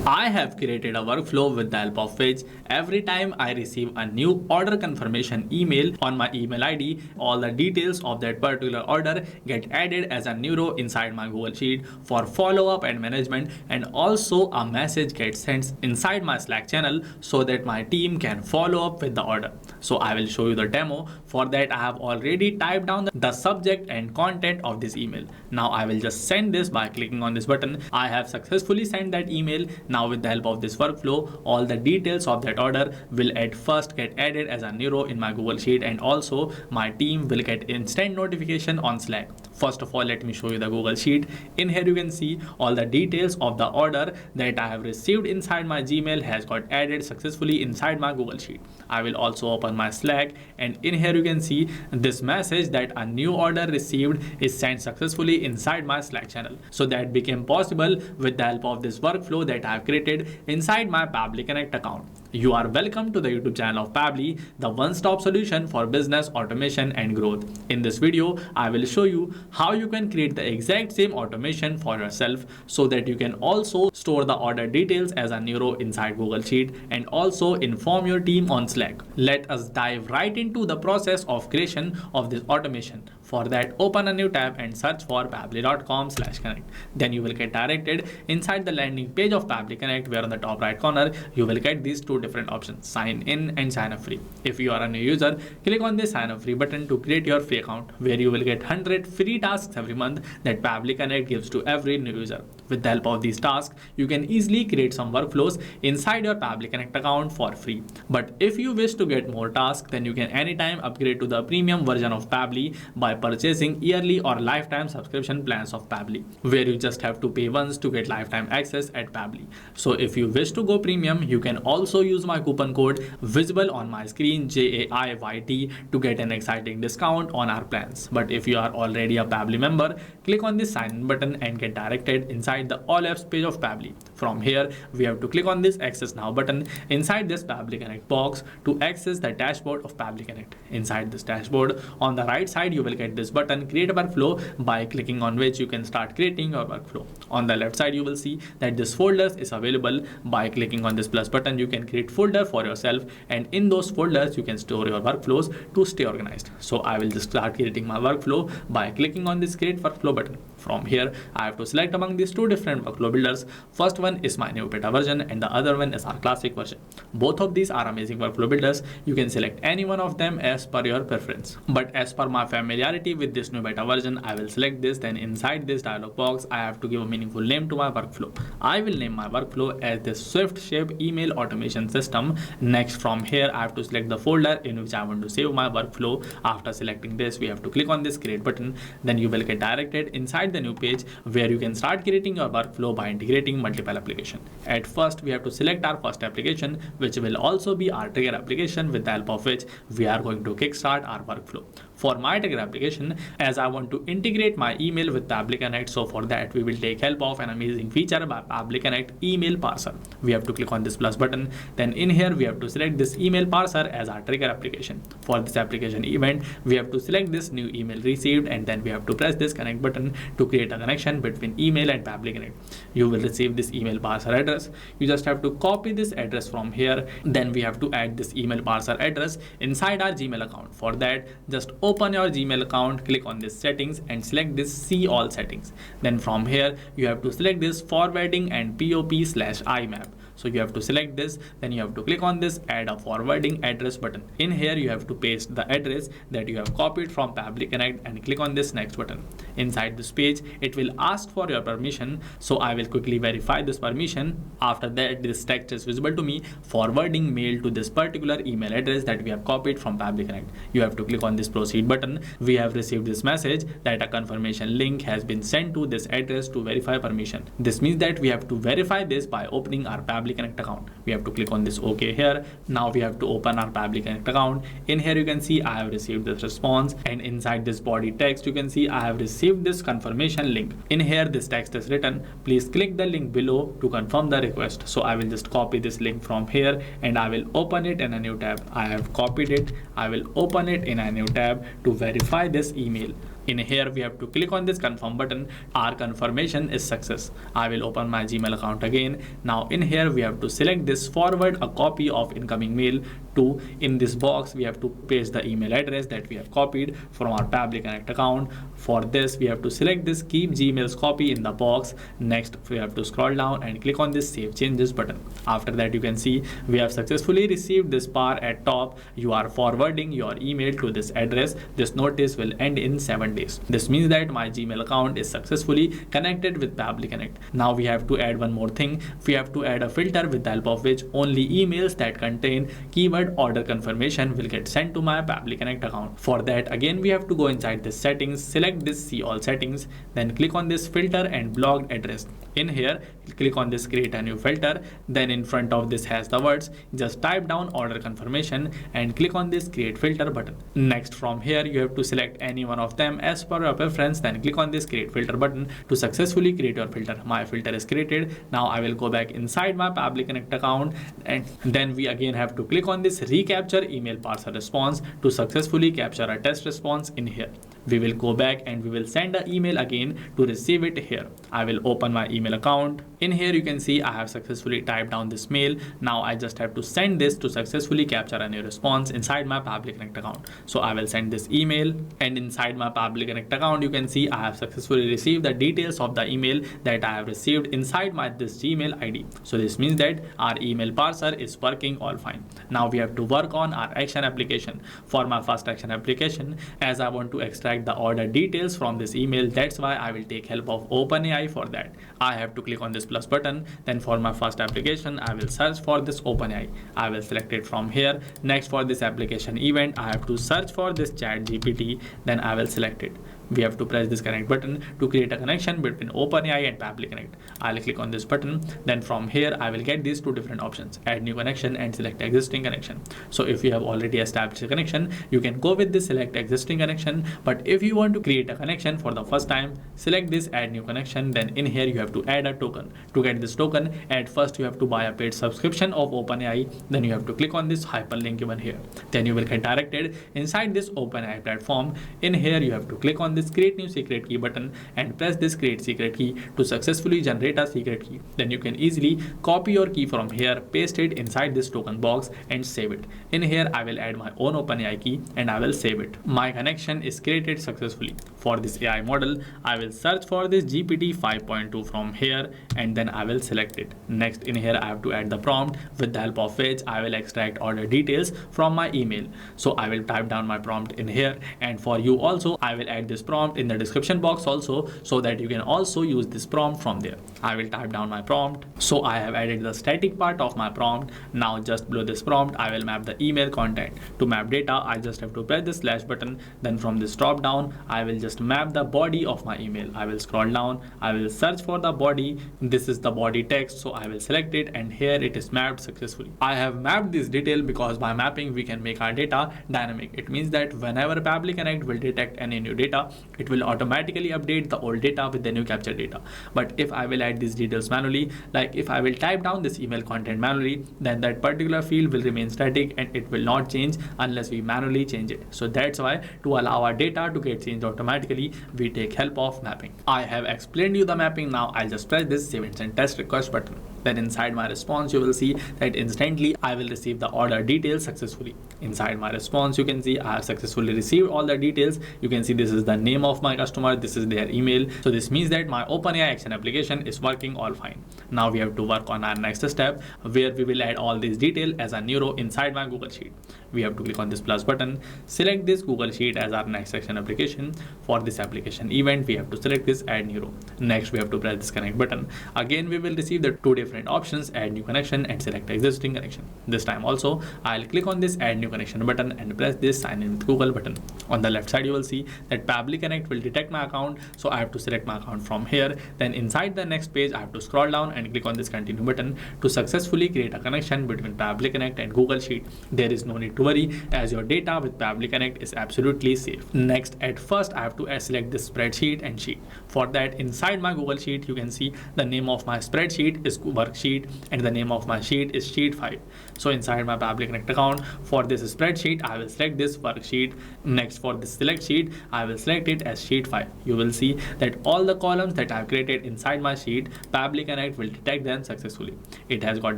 I have created a workflow with the help of which every time I receive a new order confirmation email on my email ID, all the details of that particular order get added as a new row inside my Google Sheet for follow-up and management, and also a message gets sent inside my Slack channel so that my team can follow up with the order. So I will show you the demo. For that I have already typed down the subject and content of this email. Now I will just send this by clicking on this button. I have successfully sent that email. Now with the help of this workflow, all the details of that order will at first get added as a new row in my Google Sheet, and also my team will get instant notification on Slack. First of all, let me show you the Google Sheet. In here you can see all the details of the order that I have received inside my Gmail has got added successfully inside my Google Sheet. I will also open my Slack, and in here you can see this message that a new order received is sent successfully inside my Slack channel. So that became possible with the help of this workflow that I have created inside my Pabbly Connect account. You are welcome to the YouTube channel of Pabbly, the one-stop solution for business automation and growth. In this video, I will show you how you can create the exact same automation for yourself so that you can also store the order details as a new row inside Google Sheet and also inform your team on Slack. Let us dive right into the process of creation of this automation. For that, open a new tab and search for pabbly.com/connect. Then you will get directed inside the landing page of Pabbly Connect, where on the top right corner you will get these two different options: sign in and sign up free. If you are a new user, click on this sign up free button to create your free account, where you will get 100 free tasks every month that Pabbly Connect gives to every new user. With the help of these tasks, you can easily create some workflows inside your Pabbly Connect account for free. But if you wish to get more tasks, then you can anytime upgrade to the premium version of Pabbly by purchasing yearly or lifetime subscription plans of Pabbly, where you just have to pay once to get lifetime access at Pabbly. So if you wish to go premium, you can also use my coupon code visible on my screen, JAIYT, to get an exciting discount on our plans. But if you are already a Pabbly member, click on this sign in button and get directed inside the all apps page of Pabbly. From here, we have to click on this access now button inside this Pabbly Connect box to access the dashboard of Pabbly Connect. Inside this dashboard, on the right side, you will get this button create a workflow, by clicking on which you can start creating your workflow. On the left side, you will see that this folders is available. By clicking on this plus button, you can create folder for yourself, and in those folders you can store your workflows to stay organized. So I will just start creating my workflow by clicking on this create workflow button. From here, I have to select among these two different workflow builders. First one is my new beta version and the other one is our classic version. Both of these are amazing workflow builders. You can select any one of them as per your preference. But as per my familiarity with this new beta version, I will select this. Then inside this dialog box, I have to give a meaningful name to my workflow. I will name my workflow as the Swift Shape Email Automation System. Next, from here, I have to select the folder in which I want to save my workflow. After selecting this, we have to click on this create button. Then you will get directed inside the new page where you can start creating your workflow by integrating multiple applications. At first, we have to select our first application, which will also be our trigger application, with the help of which we are going to kickstart our workflow. For my trigger application, as I want to integrate my email with Pabbly Connect, so for that we will take help of an amazing feature by Pabbly Connect email parser. We have to click on this plus button. Then in here we have to select this email parser as our trigger application. For this application event, we have to select this new email received, and then we have to press this connect button to create a connection between email and Pabbly Connect. You will receive this email parser address. You just have to copy this address from here. Then we have to add this email parser address inside our Gmail account. For that, just open your Gmail account, click on this settings and select this see all settings. Then from here, you have to select this forwarding and POP/IMAP. So you have to select this, then you have to click on this add a forwarding address button. In here, you have to paste the address that you have copied from Pabbly Connect and click on this next button. Inside this page, it will ask for your permission. So I will quickly verify this permission. After that, this text is visible to me: forwarding mail to this particular email address that we have copied from Pabbly Connect. You have to click on this proceed button. We have received this message that a confirmation link has been sent to this address to verify permission. This means that we have to verify this by opening our Pabbly Connect account. We have to click on this OK here. Now we have to open our Pabbly Connect account. In here you can see I have received this response, and inside this body text you can see I have received this confirmation link. In here this text is written: please click the link below to confirm the request. So I will just copy this link from here and I will open it in a new tab. I have copied it. I will open it in a new tab to verify this email. In here, we have to click on this confirm button. Our confirmation is success. I will open my Gmail account again. Now in here, we have to select this forward a copy of incoming mail to. In this box, we have to paste the email address that we have copied from our Pabbly Connect account. For this, we have to select this keep Gmail's copy in the box. Next, we have to scroll down and click on this save changes button. After that, you can see we have successfully received this bar at top. You are forwarding your email to this address. This notice will end in 7 days. This means that my Gmail account is successfully connected with Pabbly Connect. Now we have to add one more thing. We have to add a filter with the help of which only emails that contain keyword order confirmation will get sent to my Pabbly Connect account. For that, again, we have to go inside this settings, select this see all settings, then click on this filter and blocked address. In here, click on this create a new filter, then in front of this has the words, just type down order confirmation and click on this create filter button. Next, from here you have to select any one of them as per your preference, then click on this create filter button to successfully create your filter. My filter is created. Now I will go back inside my Pabbly Connect account, and then we again have to click on this recapture email parser response to successfully capture a test response. In here, we will go back and we will send an email again to receive it here. I will open my email account. In here, you can see I have successfully typed down this mail. Now I just have to send this to successfully capture a new response inside my Pabbly Connect account. So I will send this email, and inside my Pabbly Connect account, you can see I have successfully received the details of the email that I have received inside my this Gmail ID. So this means that our email parser is working all fine. Now we have to work on our action application. For my first action application, as I want to extract the order details from this email, that's why I will take help of OpenAI for that. I have to click on this plus button. Then for my first application, I will search for this OpenAI. I will select it from here. Next, for this application event, I have to search for this chat GPT. Then I will select it. We have to press this connect button to create a connection between OpenAI and Pabbly Connect. I'll click on this button. Then from here, I will get these two different options, add new connection and select existing connection. So if you have already established a connection, you can go with this select existing connection. But if you want to create a connection for the first time, select this add new connection. Then in here, you have to add a token. To get this token, at first you have to buy a paid subscription of OpenAI. Then you have to click on this hyperlink given here. Then you will get directed inside this OpenAI platform. In here, you have to click on this create new secret key button and press this create secret key to successfully generate a secret key. Then you can easily copy your key from here, paste it inside this token box and save it. In here, I will add my own OpenAI key and I will save it. My connection is created successfully. For this AI model, I will search for this GPT 5.2 from here and then I will select it. Next, in here, I have to add the prompt with the help of which I will extract order details from my email. So I will type down my prompt in here, and for you also, I will add this prompt in the description box also, so that you can also use this prompt from there. I will type down my prompt. So I have added the static part of my prompt. Now just below this prompt, I will map the email content. To map data, I just have to press the slash button. Then from this drop down, I will just map the body of my email. I will scroll down. I will search for the body. This is the body text. So I will select it, and here it is mapped successfully. I have mapped this detail because by mapping, we can make our data dynamic. It means that whenever Pabbly Connect will detect any new data, it will automatically update the old data with the new captured data. But if I will add these details manually, like if I will type down this email content manually, then that particular field will remain static and it will not change unless we manually change it. So that's why, to allow our data to get changed automatically, we take help of mapping. I have explained you the mapping. Now I'll just press this save and send test request button. Then inside my response, you will see that instantly I will receive the order details successfully. Inside my response, you can see I have successfully received all the details. You can see this is the name of my customer, this is their email. So this means that my OpenAI action application is working all fine. Now we have to work on our next step, where we will add all these details as a new row inside my Google Sheet. We have to click on this plus button, select this Google Sheet as our next action application. For this application event, we have to select this add new row. Next, we have to press this connect button. Again, we will receive the two different options, add new connection and select existing connection. This time also, I'll click on this add new connection button and press this sign in with Google button. On the left side, you will see that Pabbly Connect will detect my account. So I have to select my account from here. Then inside the next page, I have to scroll down and click on this continue button to successfully create a connection between Pabbly Connect and Google Sheet. There is no need to worry, as your data with Pabbly Connect is absolutely safe. Next, at first, I have to select this spreadsheet and sheet. For that, inside my Google Sheet, you can see the name of my spreadsheet is work worksheet, and the name of my sheet is sheet 5. So inside my Pabbly Connect account, for this spreadsheet, I will select this worksheet. Next, for this select sheet, I will select it as sheet 5. You will see that all the columns that I have created inside my sheet, Pabbly Connect will detect them successfully. It has got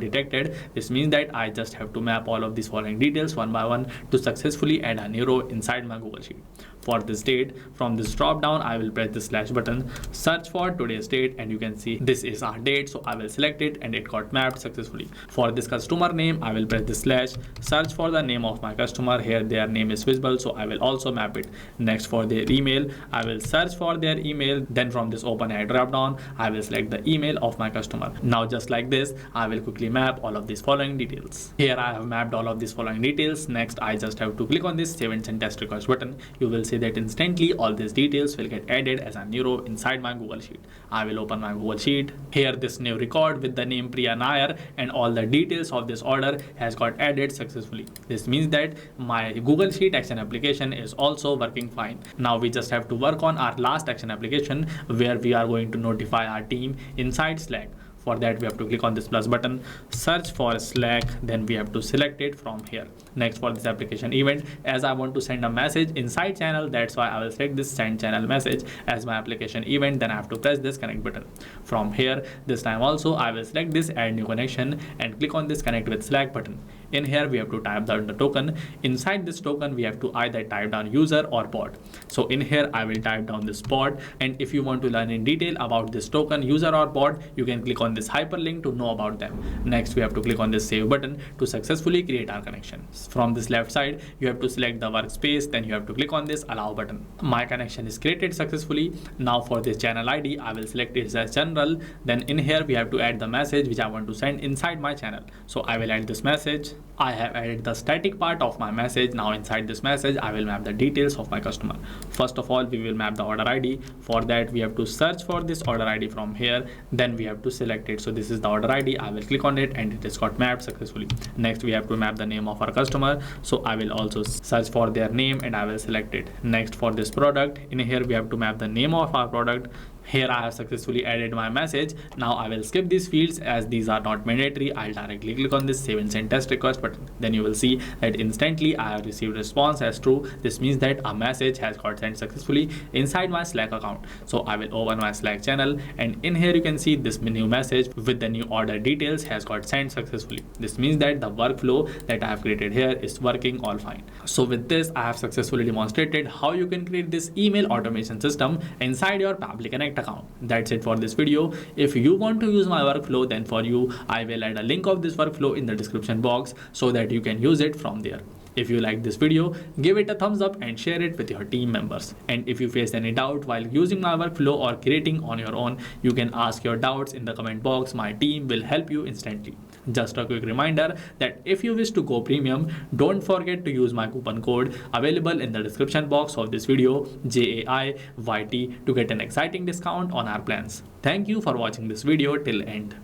detected. This means that I just have to map all of these following details one by one to successfully add a new row inside my Google Sheet. For this date, from this drop down, I will press the slash button, search for today's date, and you can see this is our date. So I will select it and it got mapped successfully. For this customer name, I will press the slash, search for the name of my customer. Here their name is visible, so I will also map it. Next, for their email, I will search for their email. Then from this open add drop down, I will select the email of my customer. Now just like this, I will quickly map all of these following details. Here I have mapped all of these following details. Next, I just have to click on this save and send test request button. You will see that instantly all these details will get added as a new row inside my Google Sheet. I will open my Google Sheet. Here this new record with the name Priya Nair and all the details of this order has got added successfully. This means that my Google Sheet action application is also working fine. Now we just have to work on our last action application where we are going to notify our team inside Slack. For that, we have to click on this plus button, search for Slack, then we have to select it from here. Next, for this application event, as I want to send a message inside channel, that's why I will select this send channel message as my application event. Then I have to press this connect button. From here, this time also I will select this add new connection and click on this connect with Slack button. In here, we have to type down the token. Inside this token, we have to either type down user or bot. So in here, I will type down this bot. And if you want to learn in detail about this token, user or bot, you can click on this hyperlink to know about them. Next, we have to click on this save button to successfully create our connection. From this left side, you have to select the workspace. Then you have to click on this allow button. My connection is created successfully. Now for this channel ID, I will select it as general. Then in here, we have to add the message which I want to send inside my channel. So I will add this message. I have added the static part of my message. Now inside this message, I will map the details of my customer. First of all, we will map the order ID. For that, we have to search for this order ID from here. Then we have to select it. So this is the order ID. I will click on it and it is got mapped successfully. Next, we have to map the name of our customer. So I will also search for their name and I will select it. Next, for this product, in here, we have to map the name of our product. Here I have successfully added my message. Now I will skip these fields as these are not mandatory. I'll directly click on this save and send test request button. Then you will see that instantly I have received response as true. This means that a message has got sent successfully inside my Slack account. So I will open my Slack channel and in here you can see this new message with the new order details has got sent successfully. This means that the workflow that I have created here is working all fine. So with this, I have successfully demonstrated how you can create this email automation system inside your Pabbly Connect account. That's it for this video. If you want to use my workflow, then for you, I will add a link of this workflow in the description box so that you can use it from there. If you like this video, give it a thumbs up and share it with your team members. And if you face any doubt while using my workflow or creating on your own, you can ask your doubts in the comment box. My team will help you instantly. Just a quick reminder that if you wish to go premium, don't forget to use my coupon code available in the description box of this video, JAIYT, to get an exciting discount on our plans. Thank you for watching this video till end.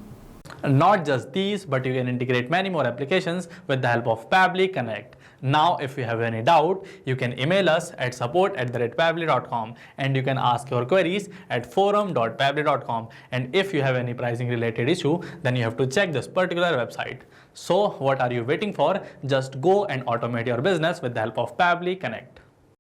Not just these, but you can integrate many more applications with the help of Pabbly Connect. Now, if you have any doubt, you can email us at support@pabbly.com and you can ask your queries at forum.pabbly.com. And if you have any pricing related issue, then you have to check this particular website. So what are you waiting for? Just go and automate your business with the help of Pabbly Connect.